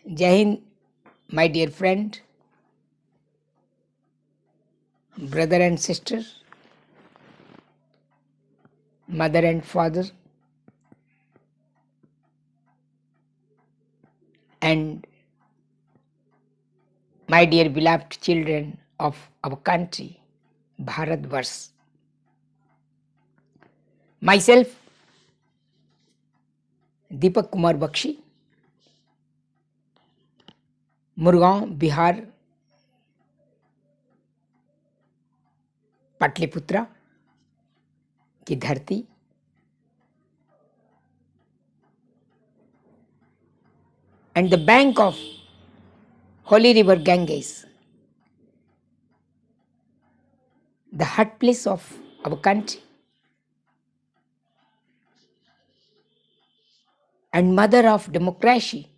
Jai Hind, my dear friend, brother and sister, mother and father, and my dear beloved children of our country, bharatvarsh. Myself, Deepak Kumar Bakshi, Murgaon, Bihar, Pataliputra की धरती, and the bank of holy river Ganges, the heart place of our country, and mother of democracy.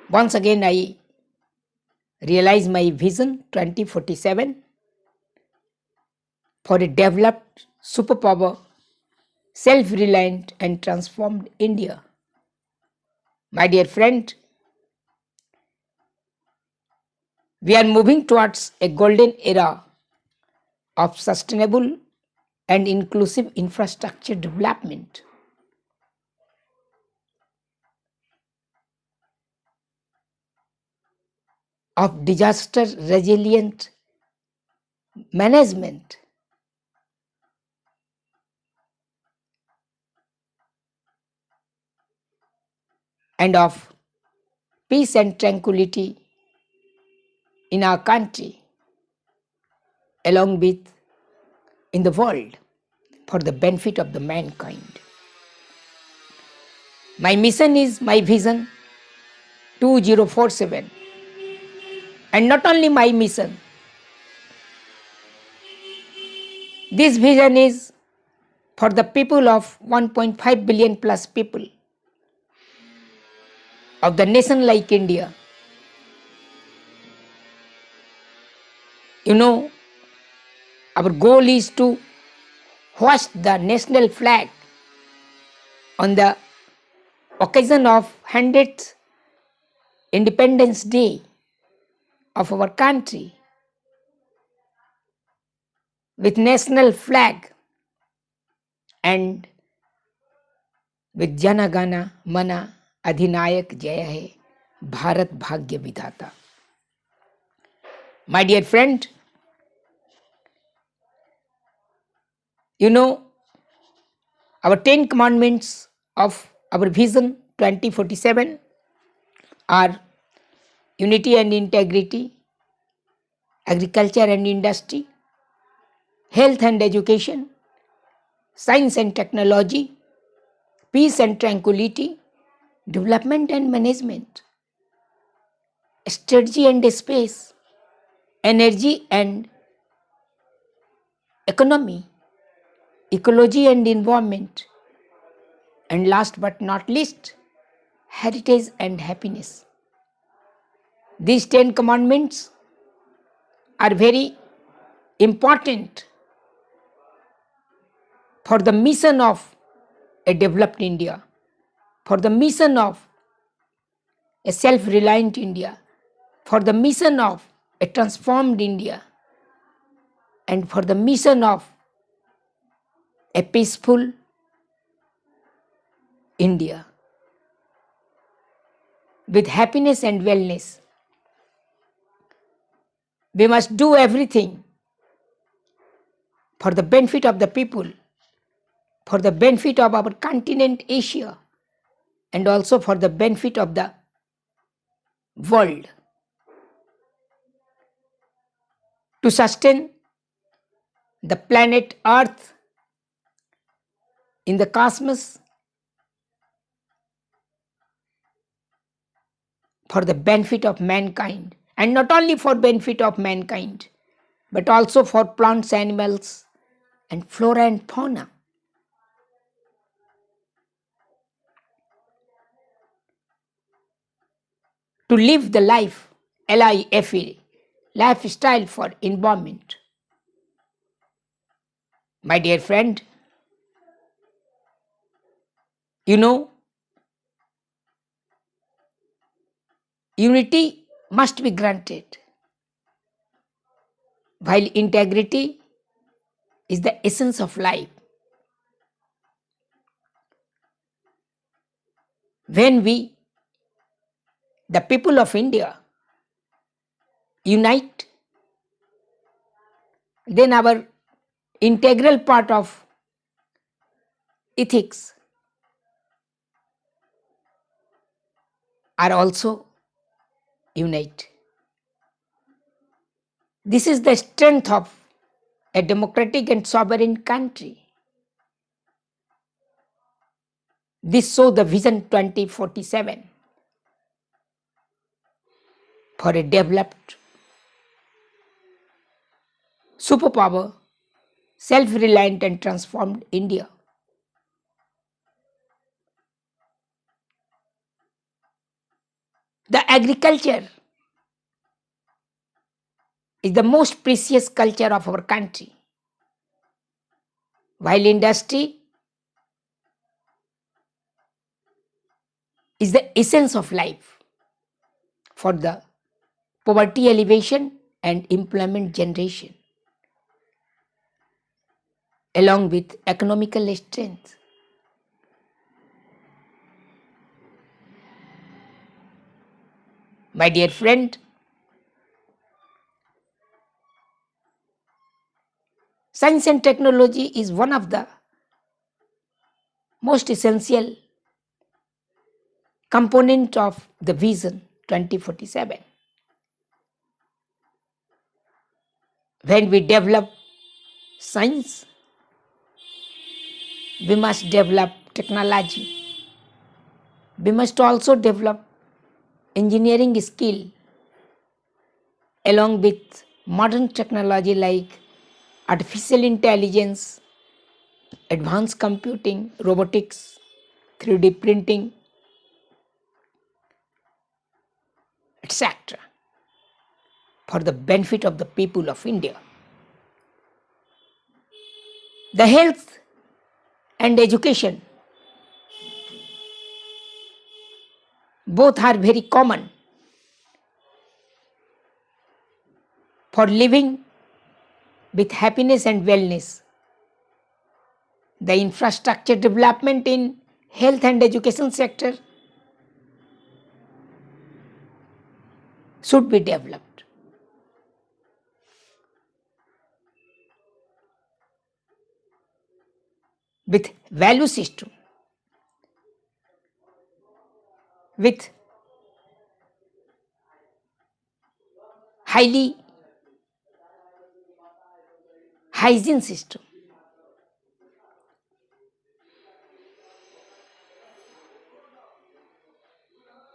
Once again, I realize my vision 2047 for a developed, superpower, self-reliant and transformed India. My dear friend, we are moving towards a golden era of sustainable and inclusive infrastructure development. Of disaster resilient management, and of peace and tranquility in our country, along with in the world, for the benefit of the mankind. My mission is my vision 2047, and not only my mission, this vision is for the people of 1.5 billion plus people of the nation like India. You know, our goal is to hoist the national flag on the occasion of 100th Independence Day of our country with national flag and with Jana Gana Mana Adhinayak Jaya Hai Bharat Bhagya Vidhata. My dear friend, you know, our 10 commandments of our vision 2047 are unity and integrity, agriculture and industry, health and education, science and technology, peace and tranquility, development and management, strategy and space, energy and economy, ecology and environment, and last but not least, heritage and happiness. These 10 commandments are very important for the mission of a developed India, for the mission of a self-reliant India, for the mission of a transformed India, and for the mission of a peaceful India with happiness and wellness. We must do everything for the benefit of the people, for the benefit of our continent Asia, and also for the benefit of the world, to sustain the planet Earth in the cosmos for the benefit of mankind, and not only for benefit of mankind, but also for plants, animals, and flora and fauna. To live the life, LIFE, lifestyle for environment. My dear friend, You know, unity must be granted, while integrity is the essence of life. When we, the people of India, unite, then our integral part of ethics are also unite. This is the strength of a democratic and sovereign country. This shows the Vision 2047 for a developed, superpower, self-reliant and transformed India. The agriculture is the most precious culture of our country, while industry is the essence of life for the poverty alleviation and employment generation, along with economical strength. My dear friend, science and technology is one of the most essential component of the Vision 2047. When we develop science, we must develop technology. We must also develop engineering skill along with modern technology like artificial intelligence, advanced computing, robotics, 3D printing, etc., for the benefit of the people of India. The health and education both are very common for living with happiness and wellness. The infrastructure development in health and education sector should be developed. With value system, with highly hygiene system.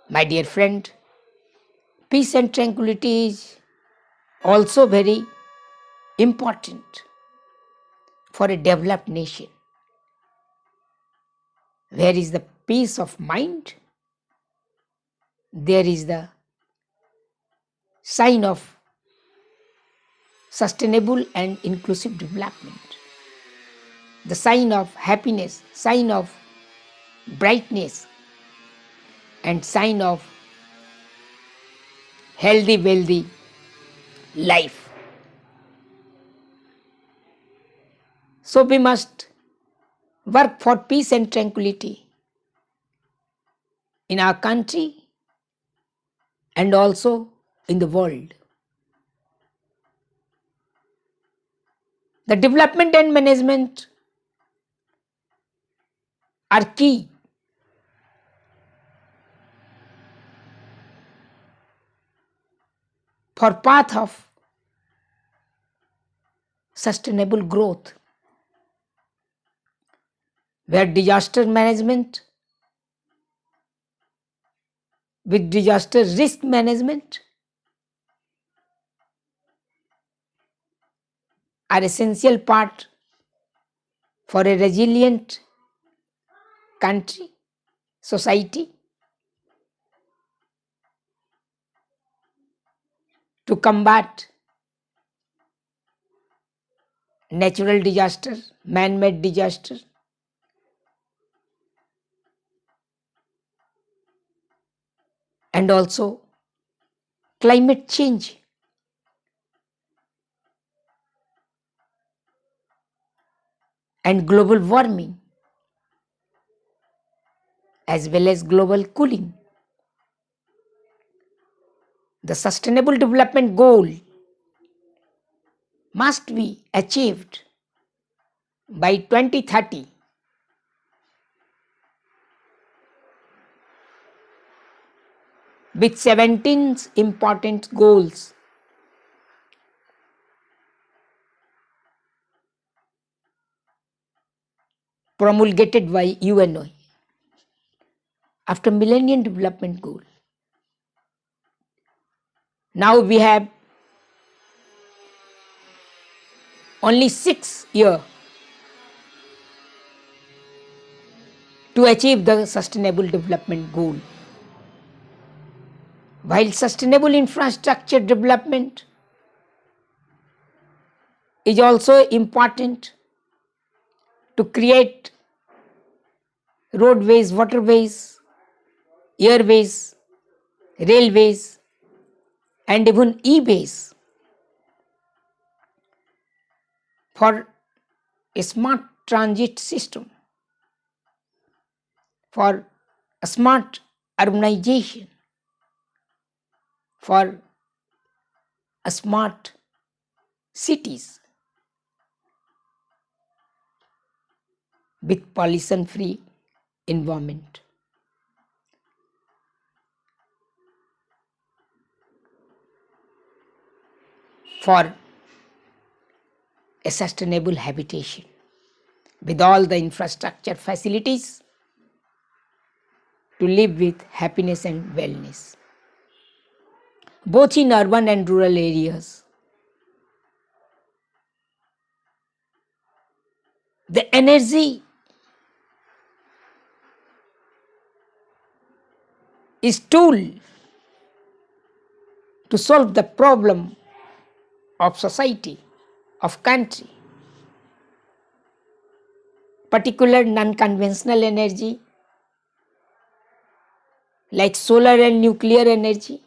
My dear friend, peace and tranquility is also very important for a developed nation. Where is the peace of mind, there is the sign of sustainable and inclusive development, the sign of happiness, sign of brightness, and sign of healthy, wealthy life. So we must work for peace and tranquility in our country and also in the world. The development and management are key for path of sustainable growth, where disaster management with disaster risk management are essential part for a resilient country, society to combat natural disaster, man-made disaster, and also climate change. And global warming as well as global cooling. The Sustainable Development Goal must be achieved by 2030 with 17 important goals. Promulgated by UNO after Millennium Development Goal. Now we have only 6 years to achieve the Sustainable Development Goal. While sustainable infrastructure development is also important to create roadways, waterways, airways, railways, and even e-ways for a smart transit system, for a smart urbanization, for a smart cities with pollution-free environment. For a sustainable habitation with all the infrastructure facilities to live with happiness and wellness, both in urban and rural areas. The energy is tool to solve the problem of society, of country, particular non-conventional energy like solar and nuclear energy,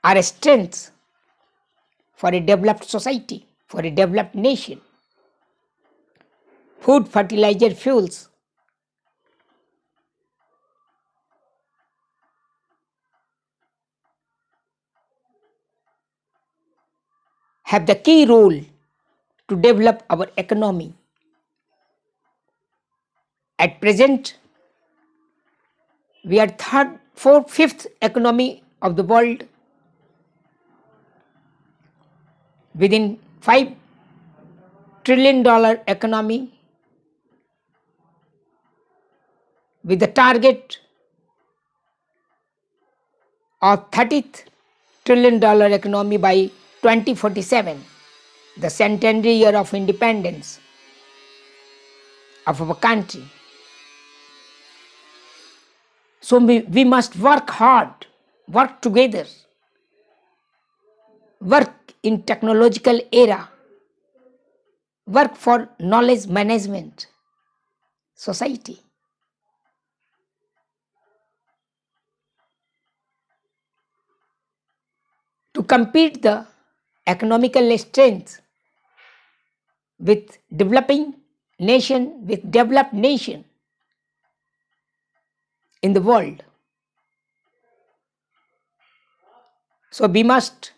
are strengths for a developed society, for a developed nation. Food, fertilizer, fuels have the key role to develop our economy. At present, we are third, fourth, fifth economy of the world within $5 trillion economy with the target of $30th trillion economy by 2047, the centenary year of independence of our country. So we must work hard, work together, work in technological era, work for knowledge management society. To compete the economical strength with developing nation, with developed nation in the world. So we must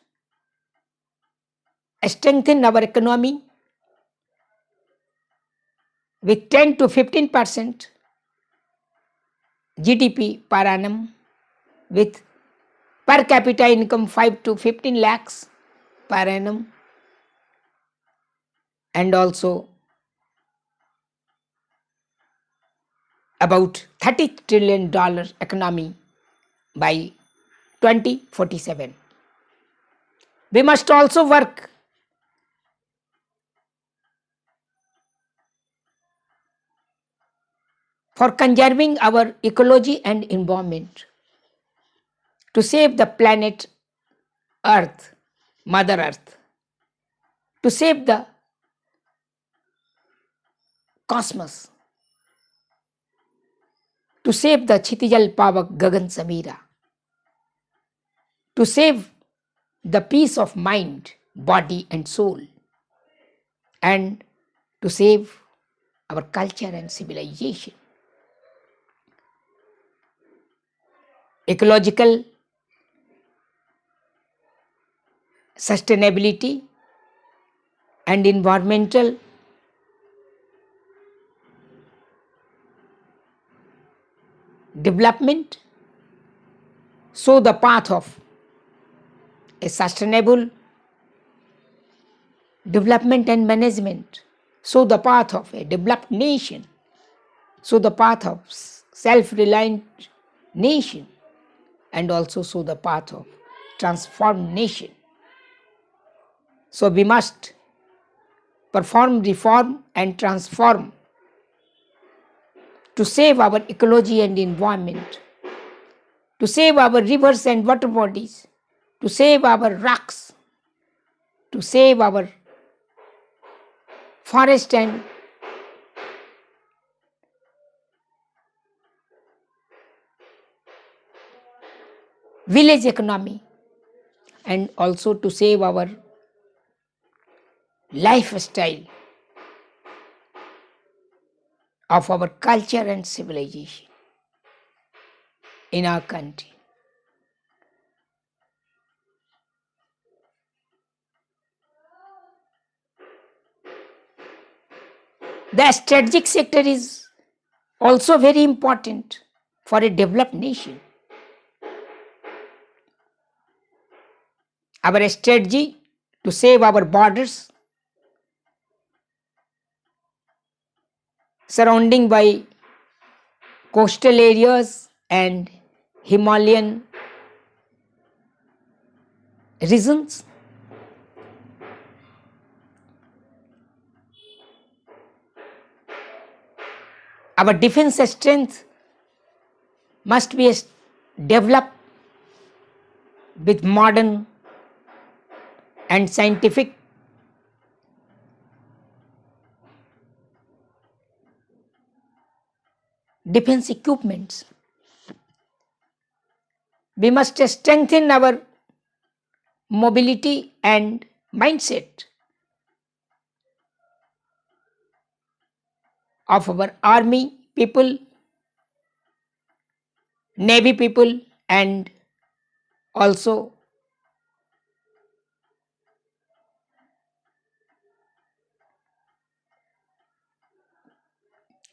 strengthen our economy with 10 to 15% GDP per annum, with per capita income 5 to 15 lakhs per annum, and also about $30 trillion economy by 2047. We must also work for conserving our ecology and environment to save the planet Earth, Mother Earth, to save the cosmos, to save the Chitijal Pavak Gagan Samira, to save the peace of mind, body and soul, and to save our culture and civilization. Ecological sustainability and environmental development show the path of a sustainable development and management, show the path of a developed nation, show the path of self-reliant nation, and also show the path of transformed nation. So we must perform reform and transform to save our ecology and environment, to save our rivers and water bodies, to save our rocks, to save our forest and village economy, and also to save our lifestyle of our culture and civilization in our country. The strategic sector is also very important for a developed nation. Our strategy to save our borders surrounding by coastal areas and Himalayan regions. Our defense strength must be developed with modern and scientific defense equipments. We must strengthen our mobility and mindset of our army people, navy people, and also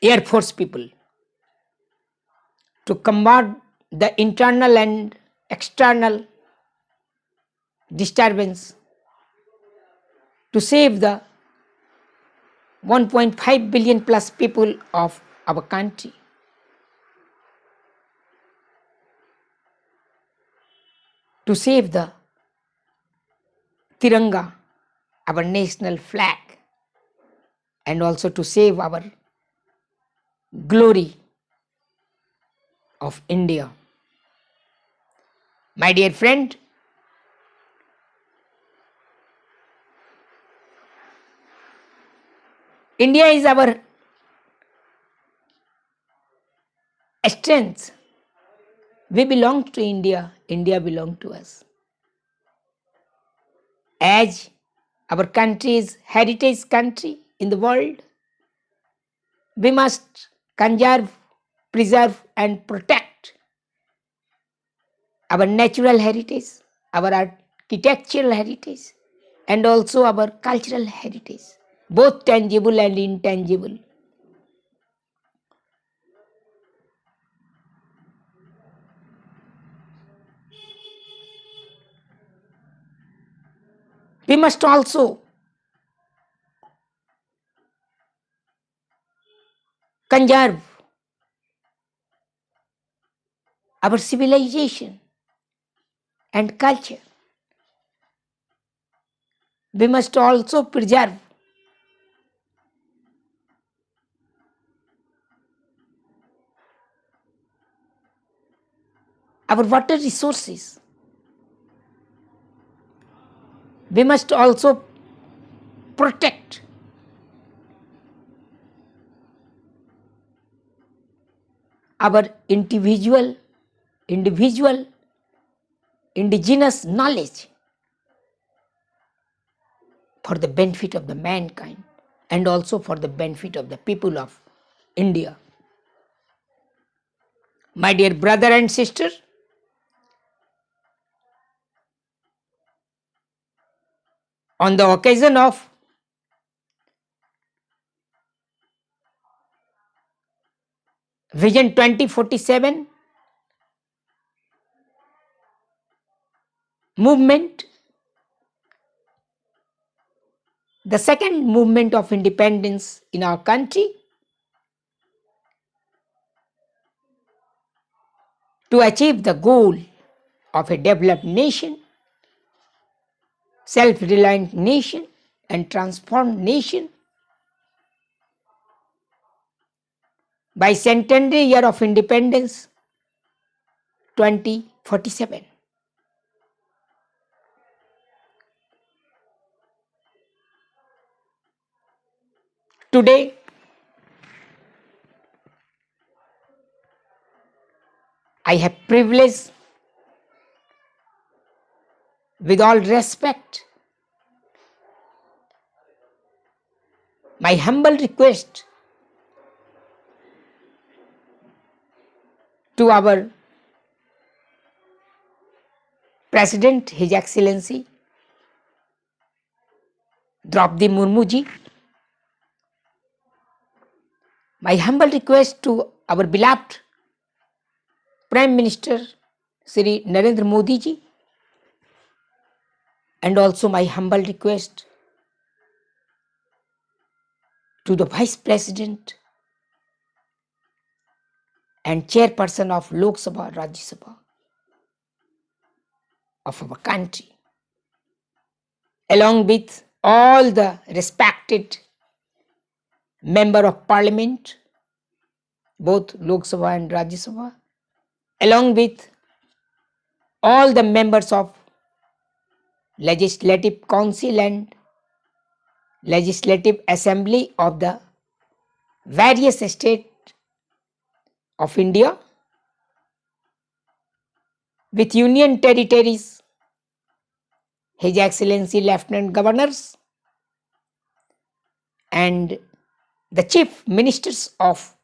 air force people to combat the internal and external disturbance, to save the 1.5 billion plus people of our country. To save the Tiranga, our national flag, and also to save our glory of India. My dear friend, India is our strength. We belong to India, India belongs to us. As our country is heritage country in the world, we must conserve, preserve and protect our natural heritage, our architectural heritage, and also our cultural heritage, both tangible and intangible. We must also conserve our civilization and culture. We must also preserve our water resources. We must also protect our individual indigenous knowledge for the benefit of the mankind and also for the benefit of the people of India. My dear brother and sister, on the occasion of Vision 2047 movement, the second movement of independence in our country, to achieve the goal of a developed nation, self-reliant nation and transformed nation by centenary year of independence 2047. Today, I have privilege, with all respect, my humble request to our President, His Excellency Draupadi Murmu ji, my humble request to our beloved Prime Minister Shri Narendra Modi ji, and also my humble request to the Vice President and Chairperson of Lok Sabha, Rajya Sabha of our country, along with all the respected Member of Parliament, both Lok Sabha and Rajya Sabha, along with all the members of Legislative Council and Legislative Assembly of the various states of India, with Union Territories, His Excellency Lieutenant Governors, and the Chief Ministers of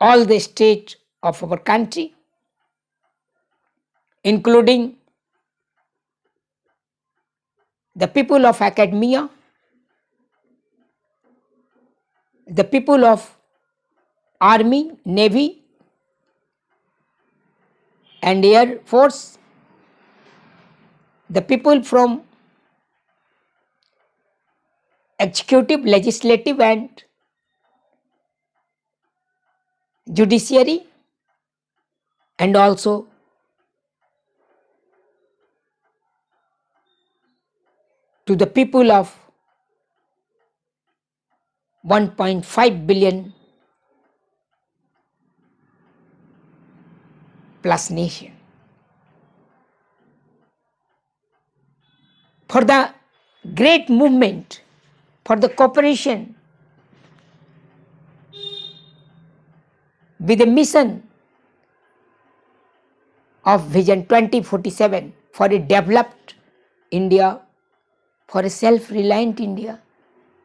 all the states of our country, including the people of academia, the people of Army, Navy, and Air Force, the people from executive, legislative, and judiciary, and also to the people of 1.5 billion plus nation. For the great movement, for the cooperation with the mission of Vision 2047 for a developed India, for a self-reliant India,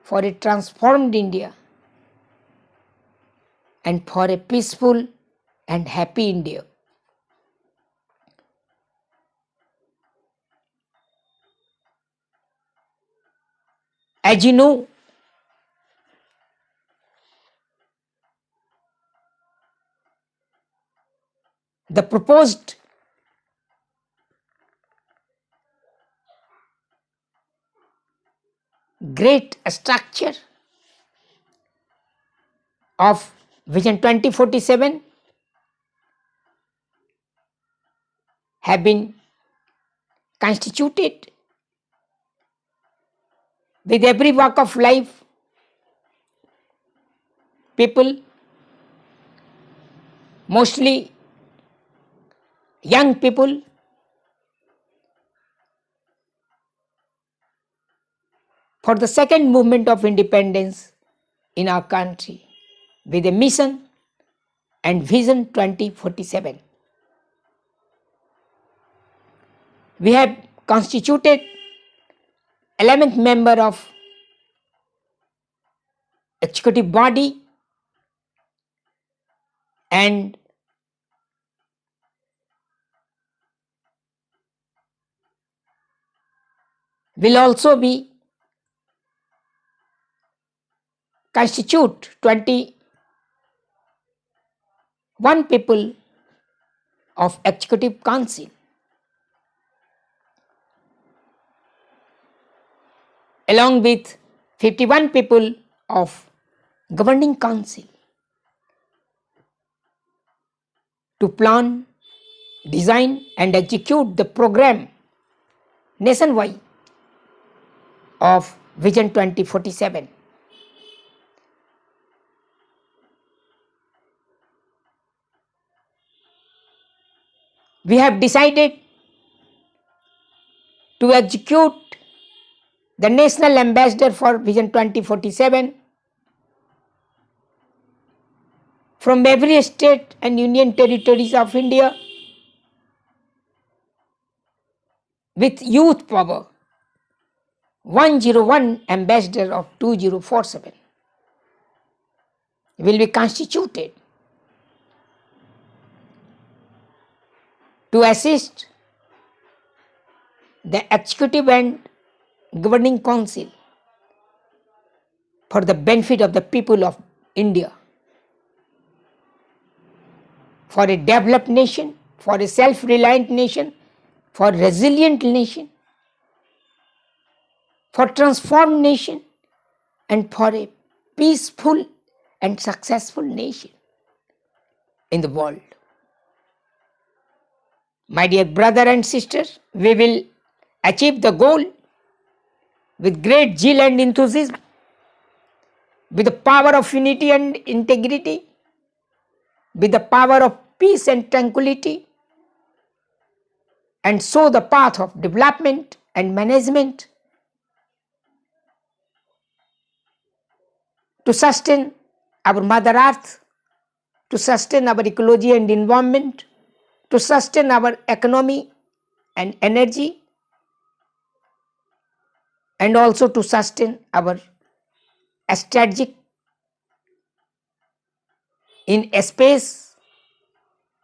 for a transformed India, and for a peaceful and happy India. As you know, the proposed great structure of Vision 2047 have been constituted with every walk of life, people, mostly young people, for the second movement of independence in our country, with a mission and Vision 2047. We have constituted 11th member of executive body and will also be constitute 21 people of executive council, along with 51 people of governing council, to plan, design and execute the program nationwide of Vision 2047. We have decided to execute the national ambassador for Vision 2047 from every state and union territories of India with youth power, 101 ambassador of 2047 will be constituted to assist the executive and governing council for the benefit of the people of India, for a developed nation, for a self-reliant nation, for a resilient nation, for transformed nation, and for a peaceful and successful nation in the world. My dear brother and sisters, we will achieve the goal with great zeal and enthusiasm, with the power of unity and integrity, with the power of peace and tranquility, and show the path of development and management to sustain our Mother Earth, to sustain our ecology and environment, to sustain our economy and energy, and also to sustain our strategic in space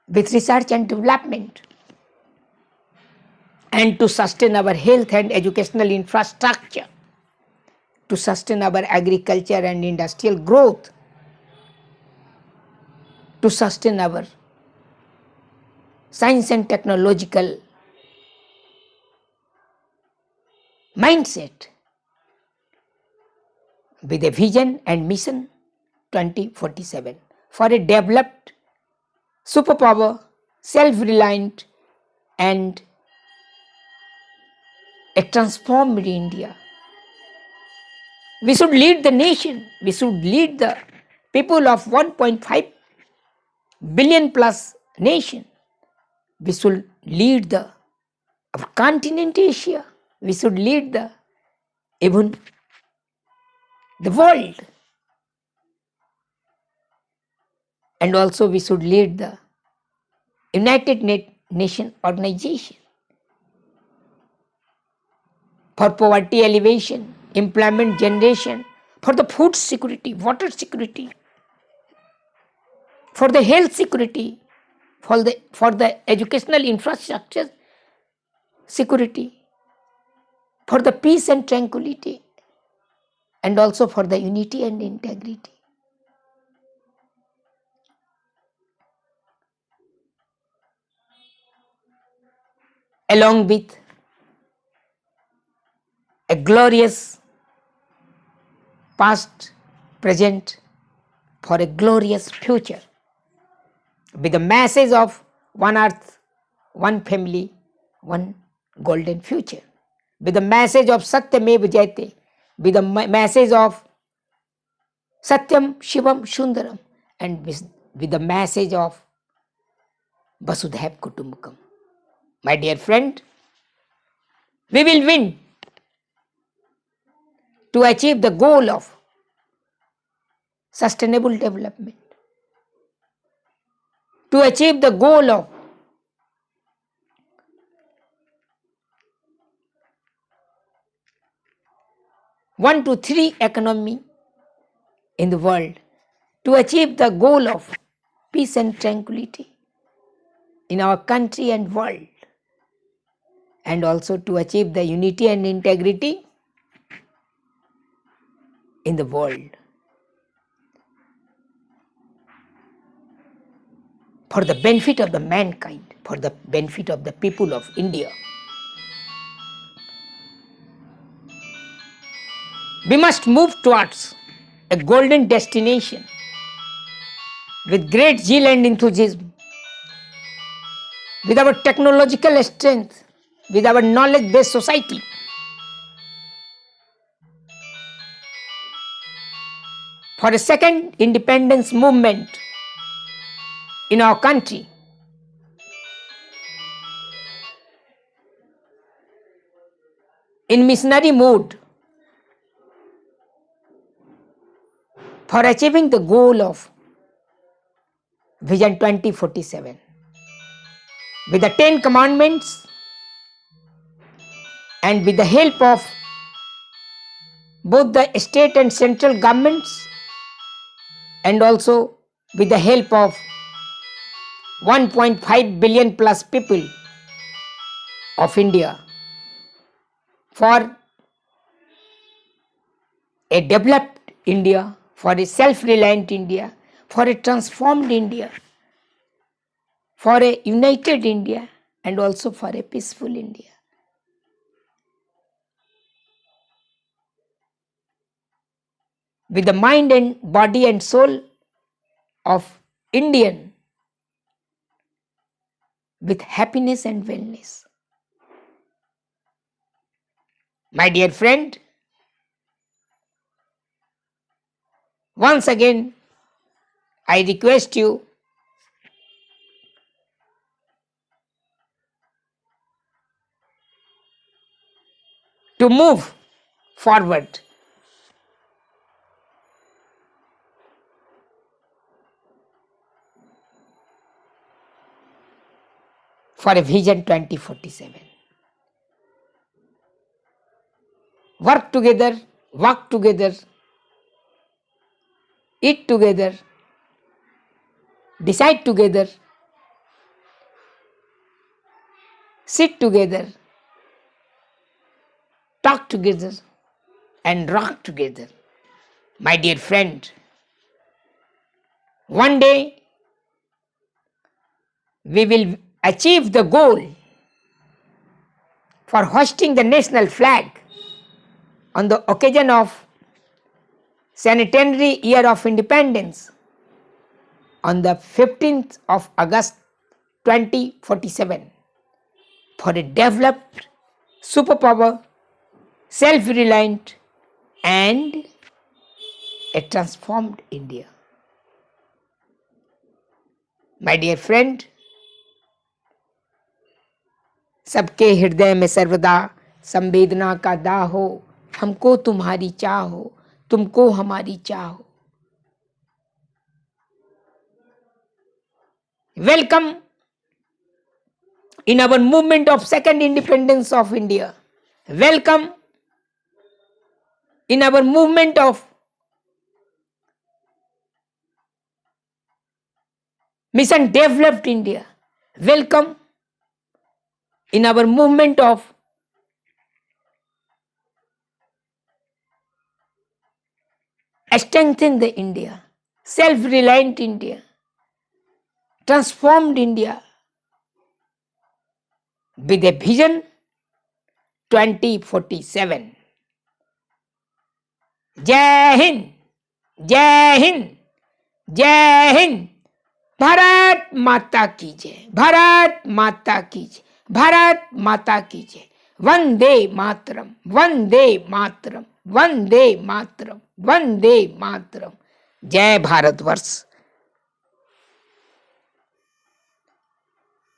with research and development, and to sustain our health and educational infrastructure, to sustain our agriculture and industrial growth, to sustain our science and technological mindset with a vision and mission 2047 for a developed, superpower, self-reliant and a transformed India. We should lead the nation, we should lead the people of 1.5 billion plus nation. We should lead our continent Asia. We should lead even the world. And also we should lead the United Nations organization for poverty alleviation, employment generation, for the food security, water security, for the health security, for the educational infrastructure security, for the peace and tranquility, and also for the unity and integrity. Along with a glorious past, present, for a glorious future, with the message of one earth, one family, one golden future, with the message of Satyamev Jayate, with the message of Satyam Shivam Sundaram, and with the message of Vasudhaiv Kutumbakam. My dear friend, we will win to achieve the goal of sustainable development. to achieve the goal of one to three economy in the world, to achieve the goal of peace and tranquility in our country and world, and also to achieve the unity and integrity in the world. For the benefit of the mankind, for the benefit of the people of India. We must move towards a golden destination with great zeal and enthusiasm, with our technological strength, with our knowledge-based society. For a second independence movement in our country, in missionary mode, for achieving the goal of Vision 2047, with the 10 commandments and with the help of both the state and central governments, and also with the help of 1.5 billion plus people of India, for a developed India, for a self-reliant India, for a transformed India, for a united India, and also for a peaceful India. With the mind and body and soul of Indian, with happiness and wellness. My dear friend, once again, I request you to move forward for a Vision 2047. Work together, walk together, eat together, decide together, sit together, talk together, and rock together. My dear friend, one day we will achieve the goal for hoisting the national flag on the occasion of centenary year of independence on the 15th of August 2047 for a developed, superpower, self-reliant and a transformed India. My dear friend, सबके हृदय में सर्वदा संवेदना का दाह हो, हमको तुम्हारी चाह हो, तुमको हमारी चाह हो. Welcome in our movement of second independence of India. Welcome in our movement of mission developed India. Welcome in our movement of strengthen the India, self-reliant India, transformed India with a vision 2047. जय हिंद, जय हिंद, जय हिंद. भारत माता की जय, भारत माता की जय, भारत माता की जय. वंदे मातरम, वंदे मातरम, वंदे मातरम, वंदे मातरम. जय भारतवर्ष.